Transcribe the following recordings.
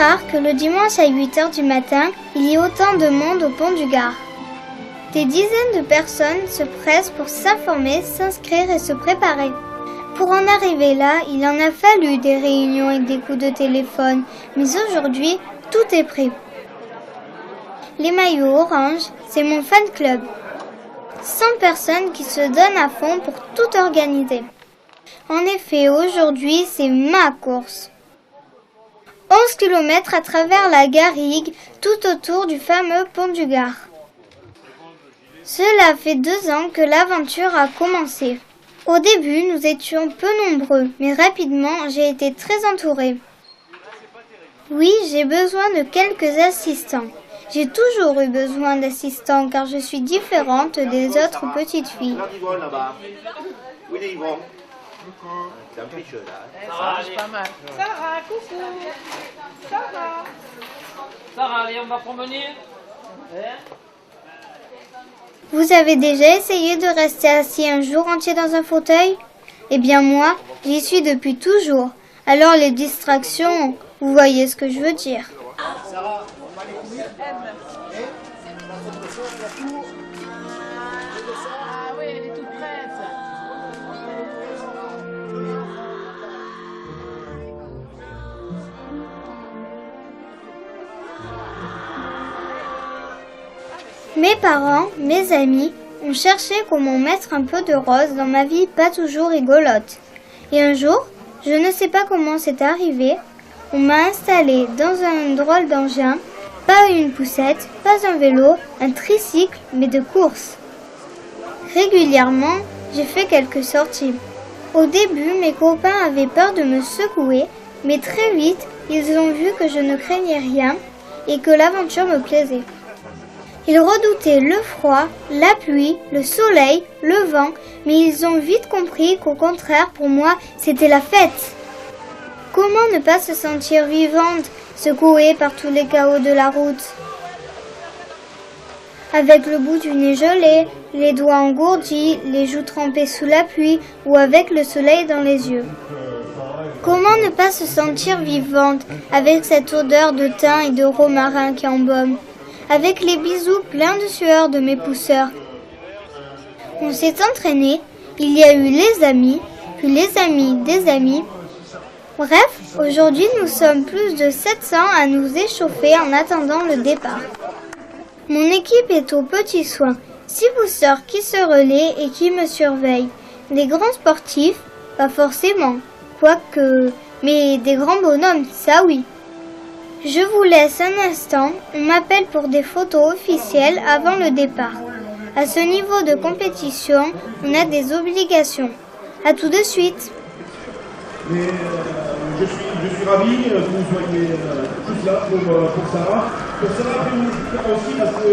rare que le dimanche à 8 h du matin, il y ait autant de monde au pont du Gard. Des dizaines de personnes se pressent pour s'informer, s'inscrire et se préparer. Pour en arriver là, il en a fallu des réunions et des coups de téléphone, mais aujourd'hui, tout est prêt. Les maillots orange, c'est mon fan club. 100 personnes qui se donnent à fond pour tout organiser. En effet, aujourd'hui, c'est ma course. 11 km à travers la garrigue, tout autour du fameux pont du Gard. Cela fait 2 ans que l'aventure a commencé. Au début, nous étions peu nombreux, mais rapidement, j'ai été très entourée. Oui, j'ai besoin de quelques assistants. J'ai toujours eu besoin d'assistants car je suis différente des autres petites filles. Pas mal. Sarah, coucou. Sarah. Sarah, allez, on va promener. Vous avez déjà essayé de rester assis un jour entier dans un fauteuil? Eh bien moi, j'y suis depuis toujours. Alors les distractions, vous voyez ce que je veux dire. Ah oui, elle est toute prête. Mes parents, mes amis, ont cherché comment mettre un peu de rose dans ma vie pas toujours rigolote. Et un jour, je ne sais pas comment c'est arrivé, on m'a installée dans un drôle d'engin, pas une poussette, pas un vélo, un tricycle, mais de course. Régulièrement, j'ai fait quelques sorties. Au début, mes copains avaient peur de me secouer, mais très vite, ils ont vu que je ne craignais rien et que l'aventure me plaisait. Ils redoutaient le froid, la pluie, le soleil, le vent, mais ils ont vite compris qu'au contraire, pour moi, c'était la fête. Comment ne pas se sentir vivante, secouée par tous les chaos de la route? Avec le bout du nez gelé, les doigts engourdis, les joues trempées sous la pluie ou avec le soleil dans les yeux. Comment ne pas se sentir vivante avec cette odeur de thym et de romarin qui embaume? Avec les bisous pleins de sueur de mes pousseurs. On s'est entraîné, il y a eu les amis, puis les amis des amis. Bref, aujourd'hui nous sommes plus de 700 à nous échauffer en attendant le départ. Mon équipe est aux petits soins, 6 pousseurs qui se relaient et qui me surveillent. Des grands sportifs, pas forcément, quoique, mais des grands bonhommes, ça oui. Je vous laisse un instant, on m'appelle pour des photos officielles avant le départ. À ce niveau de compétition, on a des obligations. À tout de suite. Mais je suis ravi que vous soyez tous là pour Sarah. Pour Sarah, vous aussi, parce que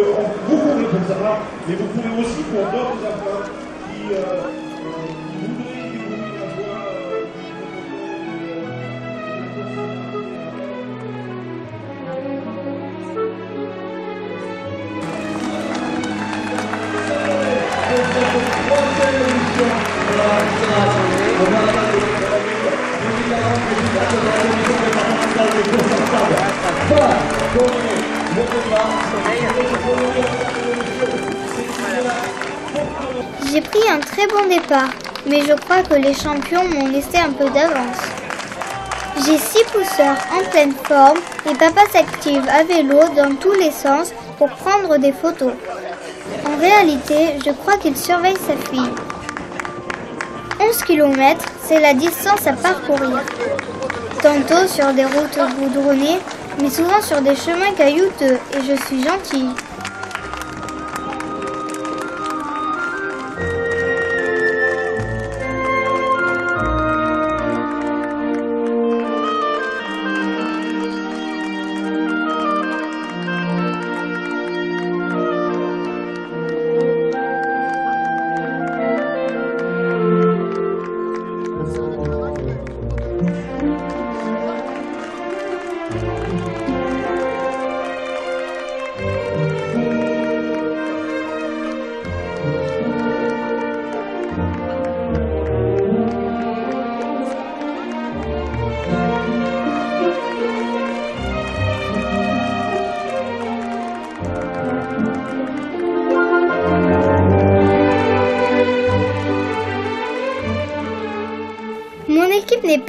vous courez pour Sarah, mais vous courez aussi pour d'autres enfants qui voudraient découvrir la voie. J'ai pris un très bon départ, mais je crois que les champions m'ont laissé un peu d'avance. J'ai 6 pousseurs en pleine forme et papa s'active à vélo dans tous les sens pour prendre des photos. En réalité, je crois qu'il surveille sa fille. 11 km, c'est la distance à parcourir. Tantôt sur des routes goudronnées, mais souvent sur des chemins caillouteux, et je suis gentille.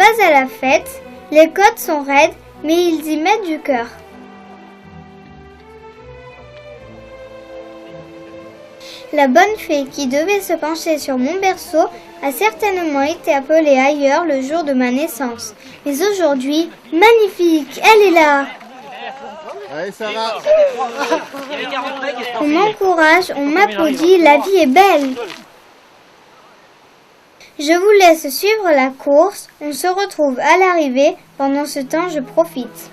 pas à la fête, les côtes sont raides, mais ils y mettent du cœur. La bonne fée qui devait se pencher sur mon berceau a certainement été appelée ailleurs le jour de ma naissance. Mais aujourd'hui, magnifique, elle est là. Allez, Sarah. On m'encourage, on m'applaudit, la vie est belle. Je vous laisse suivre la course, on se retrouve à l'arrivée, pendant ce temps je profite.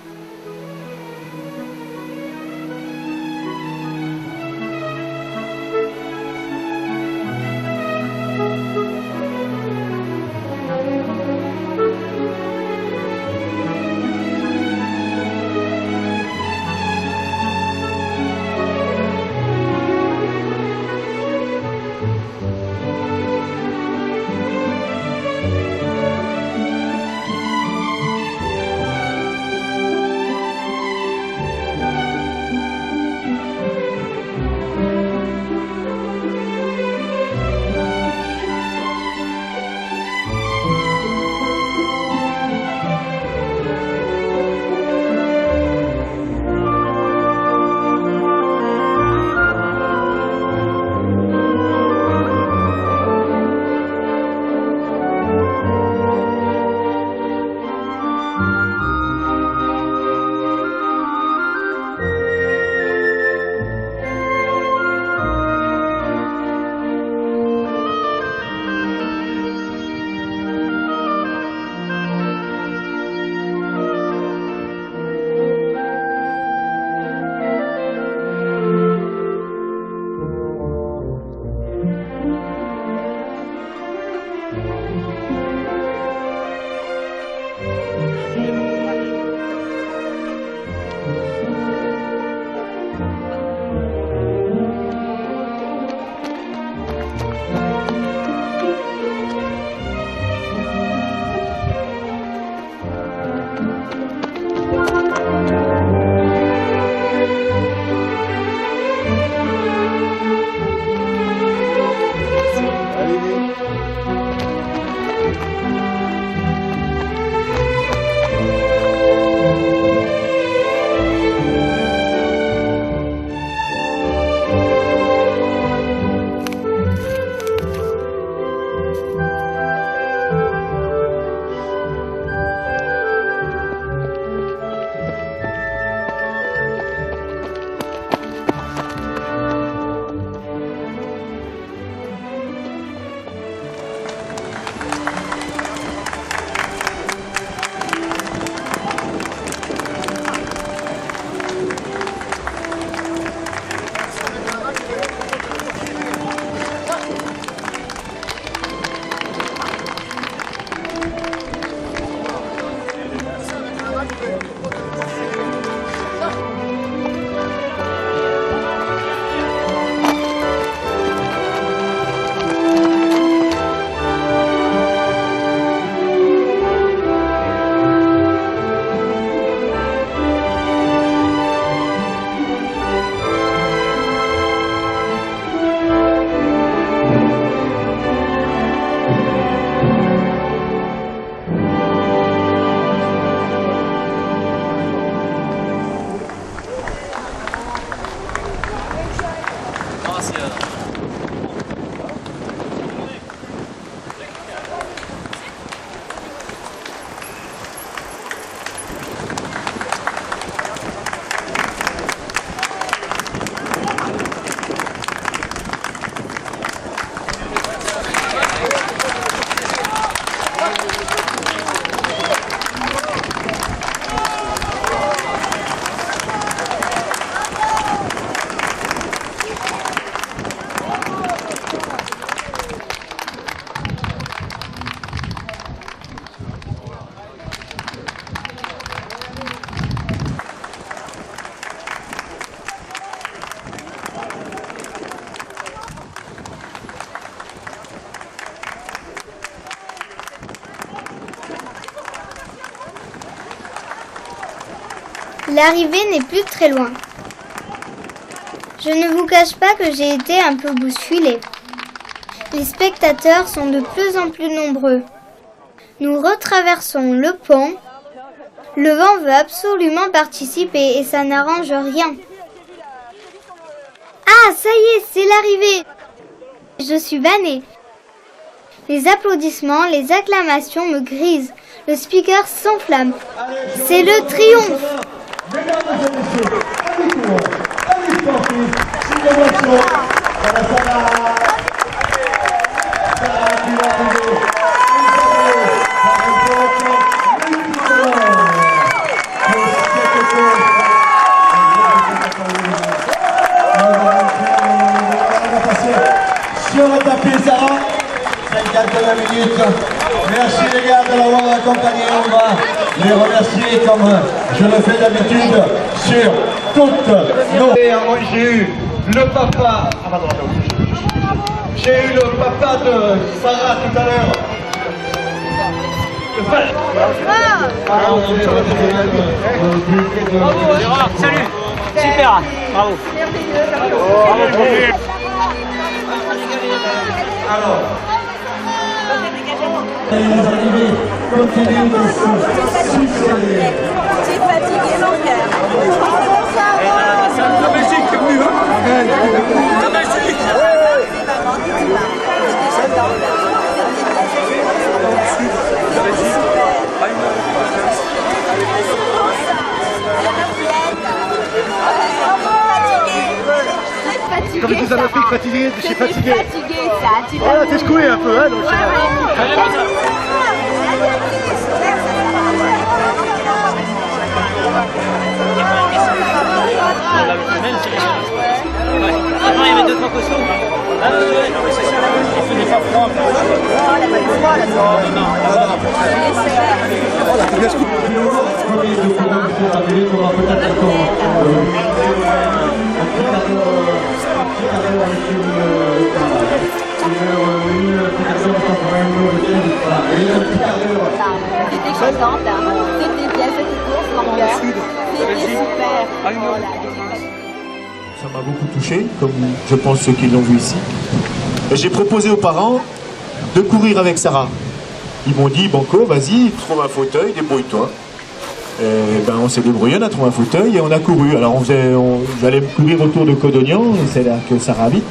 L'arrivée n'est plus très loin. Je ne vous cache pas que j'ai été un peu bousculée. Les spectateurs sont de plus en plus nombreux. Nous retraversons le pont. Le vent veut absolument participer et ça n'arrange rien. Ah, ça y est, c'est l'arrivée. Je suis vannée. Les applaudissements, les acclamations me grisent. Le speaker s'enflamme. C'est le triomphe. Mesdames et messieurs, allez sportifs, célébration. Sarah qui va arriver. Sur le tapis, Sarah, 51 minutes. Merci les gars de l'avoir accompagné. On va les remercier comme je le fais d'habitude sur toutes nos... J'ai eu le papa... J'ai eu le papa de Sarah tout à l'heure. Gérard, salut. Super. Bravo. Alors, les arrivées continuent de se succéder. J'ai fatigué mon cœur. La Belgique, c'est venu, hein? La Belgique! Comme ils disent en Afrique, fatigué, je suis fatigué. Fatigué, ça. Tu Voilà, t'es secoué un peu, hein, donc Avant, il y avait 2-3 costauds. Ah ouais, non, mais c'est ça. Il faisait pas froid. Premier de programme qui est arrivé, on va peut-être encore J'étais contente, hein. C'était bien cette course, mon cœur. C'était super. Voilà. Ça m'a beaucoup touché, comme je pense ceux qui l'ont vu ici. Et j'ai proposé aux parents de courir avec Sarah. Ils m'ont dit, Banco, vas-y, trouve un fauteuil, débrouille-toi. Et ben, on s'est débrouillé, on a trouvé un fauteuil et on a couru. Alors j'allais me courir autour de Codognan, c'est là que Sarah habite.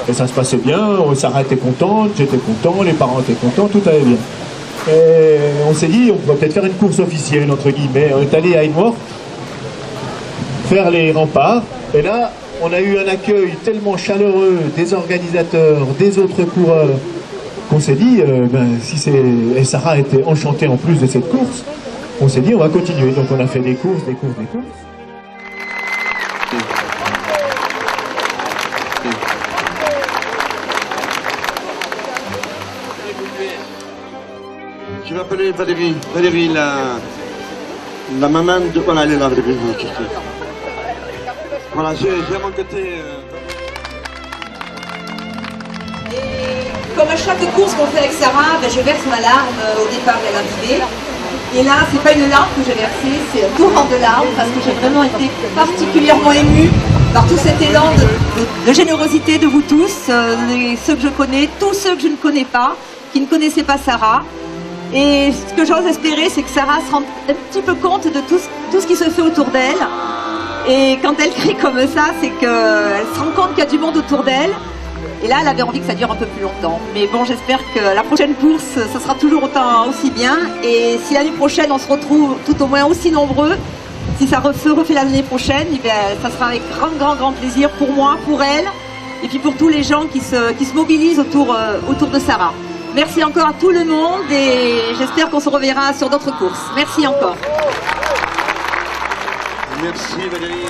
Et ça se passait bien, Sarah était contente, j'étais content, les parents étaient contents, tout allait bien. Et on s'est dit, on va peut-être faire une course officielle, entre guillemets. On est allé à Aigues-Mortes faire les remparts. Et là, on a eu un accueil tellement chaleureux des organisateurs, des autres coureurs, qu'on s'est dit, et Sarah était enchantée en plus de cette course, on s'est dit on va continuer. Donc on a fait des courses. Je vais appeler Valérie. Valérie, la maman de... Voilà, elle est là, Valérie. Voilà, j'ai à mon côté... Et comme à chaque course qu'on fait avec Sarah, je verse ma larme au départ et à l'arrivée. Et là, c'est pas une larme que j'ai versée, c'est un torrent de larmes parce que j'ai vraiment été particulièrement émue par tout cet élan de générosité de vous tous, ceux que je connais, tous ceux que je ne connais pas, qui ne connaissaient pas Sarah. Et ce que j'ose espérer, c'est que Sarah se rende un petit peu compte de tout ce qui se fait autour d'elle. Et quand elle crie comme ça, c'est qu'elle se rend compte qu'il y a du monde autour d'elle. Et là, elle avait envie que ça dure un peu plus longtemps. Mais bon, j'espère que la prochaine course, ça sera toujours aussi bien. Et si l'année prochaine, on se retrouve tout au moins aussi nombreux, si ça se refait l'année prochaine, eh bien, ça sera avec grand plaisir pour moi, pour elle, et puis pour tous les gens qui se mobilisent autour de Sarah. Merci encore à tout le monde et j'espère qu'on se reverra sur d'autres courses. Merci encore. Merci Valérie.